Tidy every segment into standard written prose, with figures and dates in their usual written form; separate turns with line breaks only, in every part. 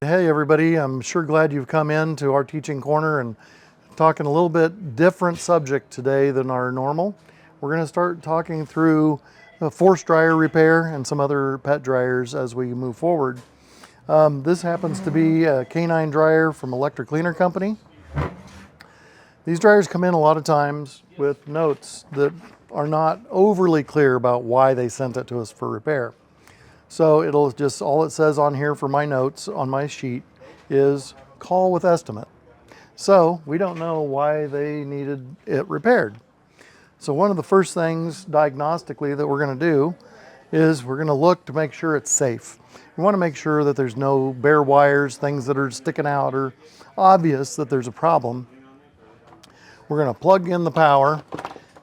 Hey everybody, I'm sure glad you've come in to our teaching corner and talking a little bit different subject today than our normal. We're going to start talking through the force dryer repair and some other pet dryers as we move forward. This happens to be a K-9 dryer from Electric Cleaner Company. These dryers come in a lot of times with notes that are not overly clear about why they sent it to us for repair. So it'll just, all it says on here for my notes on my sheet is call with estimate. So we don't know why they needed it repaired. So one of the first things diagnostically that we're going to do is we're going to look to make sure it's safe. We want to make sure that there's no bare wires, things that are sticking out or obvious that there's a problem. We're going to plug in the power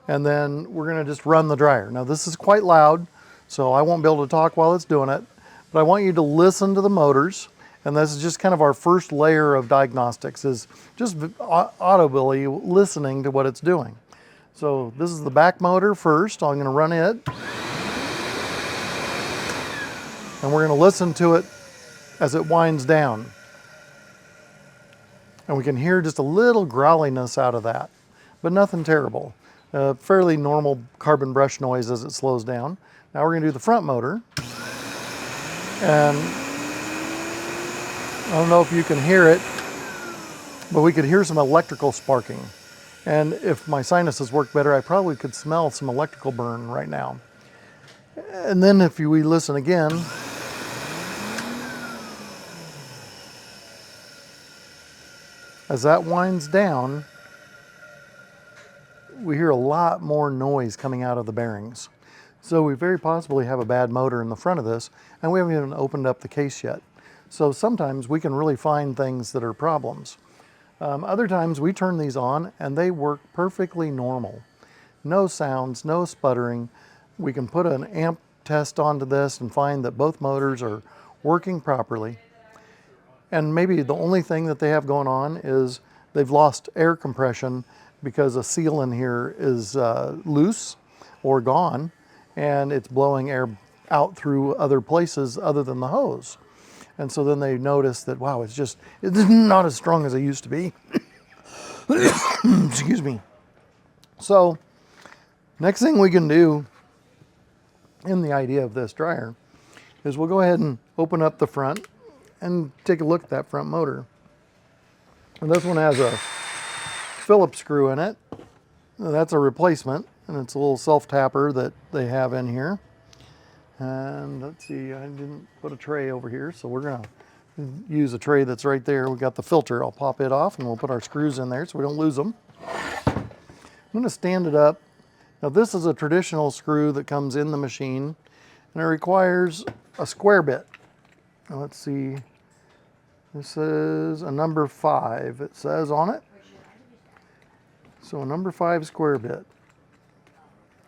and then we're going to just run the dryer. Now this is quite loud, so I won't be able to talk while it's doing it, but I want you to listen to the motors. And this is just kind of our first layer of diagnostics, is just audibly listening to what it's doing. So this is the back motor first. I'm going to run it. And we're going to listen to it as it winds down. And we can hear just a little growliness out of that, but nothing terrible. Fairly normal carbon brush noise as it slows down. Now we're going to do the front motor. And I don't know if you can hear it, but we could hear some electrical sparking. And if my sinuses worked better, I probably could smell some electrical burn right now. And then if we listen again, as that winds down, we hear a lot more noise coming out of the bearings. So we very possibly have a bad motor in the front of this, and we haven't even opened up the case yet. So sometimes we can really find things that are problems. Other times we turn these on and they work perfectly normal. No sounds, no sputtering. We can put an amp test onto this and find that both motors are working properly. And maybe the only thing that they have going on is they've lost air compression because a seal in here is loose or gone, and it's blowing air out through other places other than the hose. And so then they notice that, wow, it's not as strong as it used to be. Excuse me. So next thing we can do in the idea of this dryer is we'll go ahead and open up the front and take a look at that front motor. And this one has a Phillips screw in it. That's a replacement, and it's a little self-tapper that they have in here. And let's see, I didn't put a tray over here, so we're gonna use a tray that's right there. We got the filter. I'll pop it off and we'll put our screws in there so we don't lose them. I'm gonna stand it up. Now this is a traditional screw that comes in the machine, and it requires a square bit. Now let's see, this is a number 5, it says on it. So a number 5 square bit.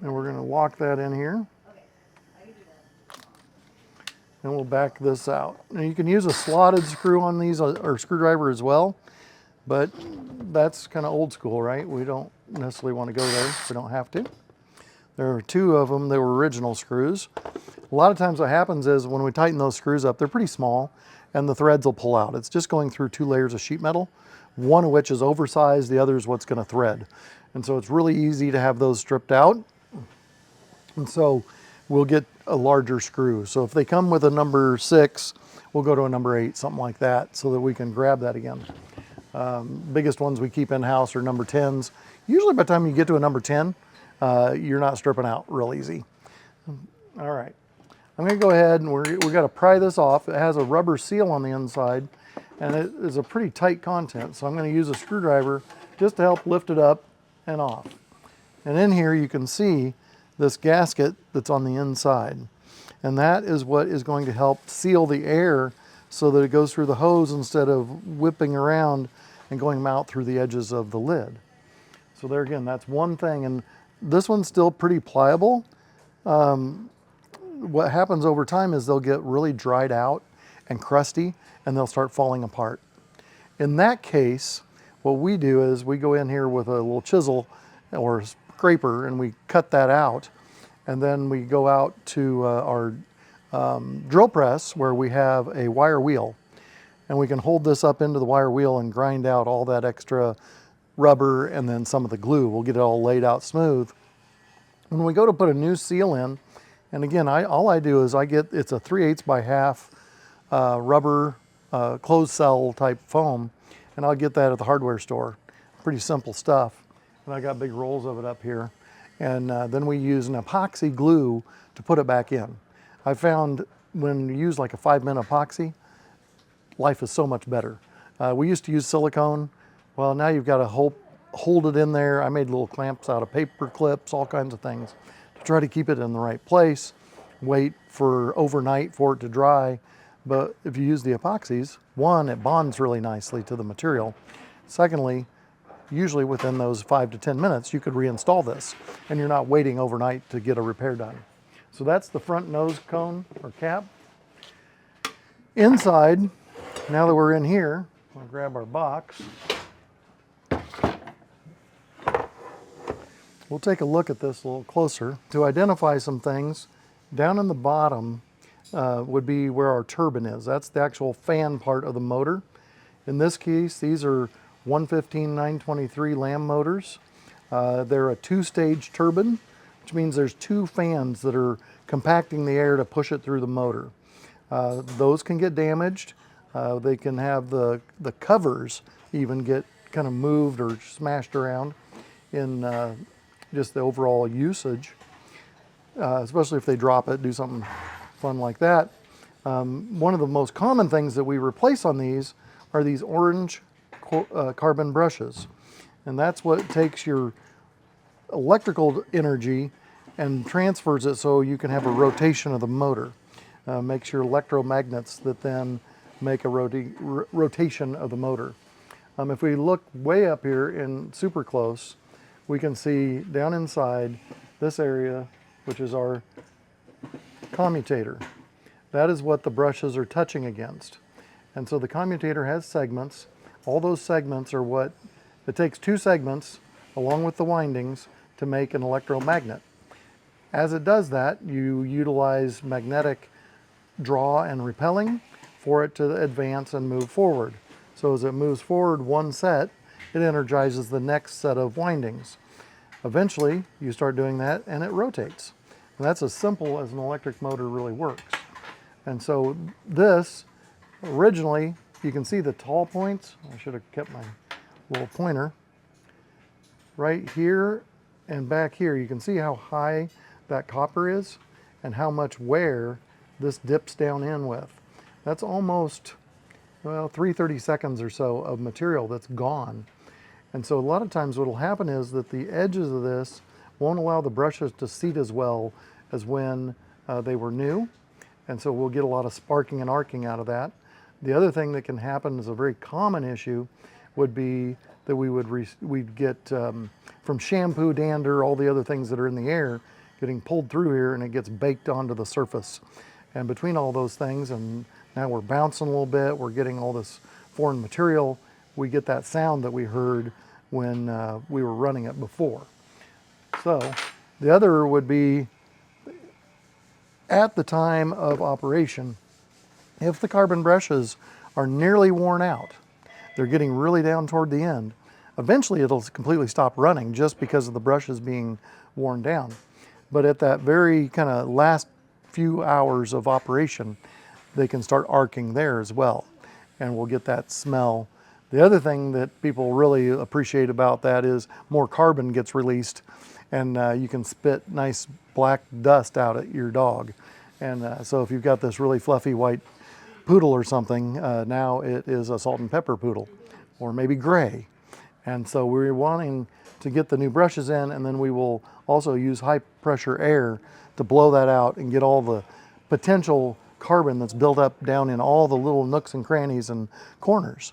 And we're gonna lock that in here. And we'll back this out. Now you can use a slotted screw on these, or screwdriver as well, but that's kind of old school, right? We don't necessarily want to go there if we don't have to. There are 2 of them that were original screws. A lot of times what happens is when we tighten those screws up, they're pretty small, and the threads will pull out. It's just going through 2 layers of sheet metal, one of which is oversized, the other is what's going to thread. And so it's really easy to have those stripped out. And so we'll get a larger screw. So if they come with a number 6, we'll go to a number 8, something like that, so that we can grab that again. Biggest ones we keep in-house are number 10s. Usually by the time you get to a number 10, you're not stripping out real easy. All right, I'm gonna go ahead and we gotta pry this off. It has a rubber seal on the inside, and it is a pretty tight content. So I'm gonna use a screwdriver just to help lift it up and off. And in here you can see this gasket that's on the inside. And that is what is going to help seal the air so that it goes through the hose instead of whipping around and going out through the edges of the lid. So there again, that's one thing. And this one's still pretty pliable. What happens over time is they'll get really dried out and crusty, and they'll start falling apart. In that case, what we do is we go in here with a little chisel or scraper and we cut that out, and then we go out to our drill press where we have a wire wheel, and we can hold this up into the wire wheel and grind out all that extra rubber and then some of the glue. We'll get it all laid out smooth. When we go to put a new seal in, and again, all I do is it's a 3/8 by half rubber closed cell type foam, and I'll get that at the hardware store. Pretty simple stuff. And I got big rolls of it up here. And then we use an epoxy glue to put it back in. I found when you use like a 5-minute epoxy, life is so much better. We used to use silicone. Well, now you've got to hold it in there. I made little clamps out of paper clips, all kinds of things to try to keep it in the right place, wait for overnight for it to dry. But if you use the epoxies, one, it bonds really nicely to the material. Secondly, usually within those 5 to 10 minutes, you could reinstall this and you're not waiting overnight to get a repair done. So that's the front nose cone or cap. Inside, now that we're in here, we'll grab our box. We'll take a look at this a little closer. To identify some things, down in the bottom would be where our turbine is. That's the actual fan part of the motor. In this case, these are 115/923 Lamb motors. They're a 2-stage turbine, which means there's 2 fans that are compacting the air to push it through the motor. Those can get damaged. They can have the covers even get kind of moved or smashed around in just the overall usage, especially if they drop it, do something fun like that. One of the most common things that we replace on these are these orange carbon brushes. And that's what takes your electrical energy and transfers it so you can have a rotation of the motor. Makes your electromagnets that then make a rotation of the motor. If we look way up here in super close, we can see down inside this area, which is our commutator. That is what the brushes are touching against. And so the commutator has segments. All those segments are what, it takes 2 segments along with the windings to make an electromagnet. As it does that, you utilize magnetic draw and repelling for it to advance and move forward. So as it moves forward one set, it energizes the next set of windings. Eventually, you start doing that and it rotates. And that's as simple as an electric motor really works. And so this, originally, you can see the tall points. I should have kept my little pointer. Right here and back here, you can see how high that copper is and how much wear this dips down in with. That's almost, well, 3/32 or so of material that's gone. And so a lot of times what will happen is that the edges of this won't allow the brushes to seat as well as when they were new. And so we'll get a lot of sparking and arcing out of that. The other thing that can happen is a very common issue would be that we'd get from shampoo, dander, all the other things that are in the air getting pulled through here and it gets baked onto the surface. And between all those things, and now we're bouncing a little bit, we're getting all this foreign material, we get that sound that we heard when we were running it before. So the other would be at the time of operation, if the carbon brushes are nearly worn out, they're getting really down toward the end, eventually it'll completely stop running just because of the brushes being worn down. But at that very kind of last few hours of operation, they can start arcing there as well, and we'll get that smell. The other thing that people really appreciate about that is more carbon gets released, and you can spit nice black dust out at your dog. And so if you've got this really fluffy white poodle or something, now it is a salt and pepper poodle, or maybe gray. And so we're wanting to get the new brushes in, and then we will also use high pressure air to blow that out and get all the potential carbon that's built up down in all the little nooks and crannies and corners.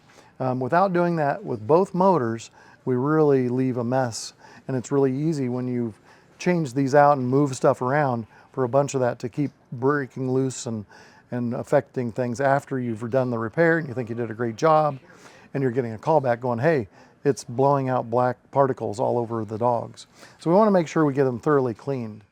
Without doing that with both motors, we really leave a mess. And it's really easy when you've changed these out and moved stuff around for a bunch of that to keep breaking loose and affecting things after you've done the repair and you think you did a great job, and you're getting a call back going, hey, it's blowing out black particles all over the dogs. So we want to make sure we get them thoroughly cleaned.